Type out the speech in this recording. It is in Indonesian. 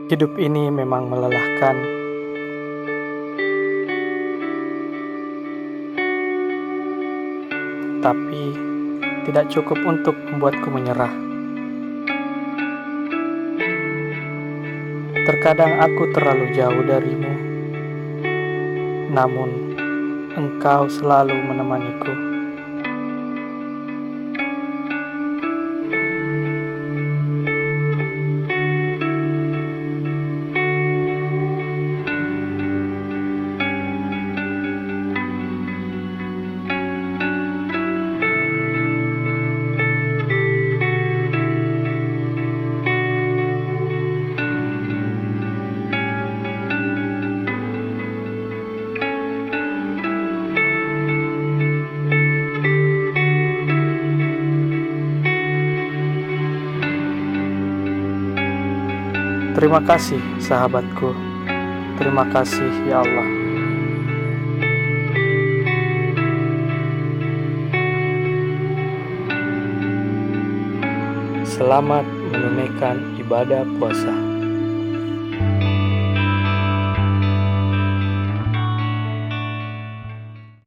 Hidup ini memang melelahkan, tapi tidak cukup untuk membuatku menyerah. Terkadang aku terlalu jauh darimu, namun engkau selalu menemaniku. Terima kasih, sahabatku. Terima kasih, ya Allah. Selamat menunaikan ibadah puasa.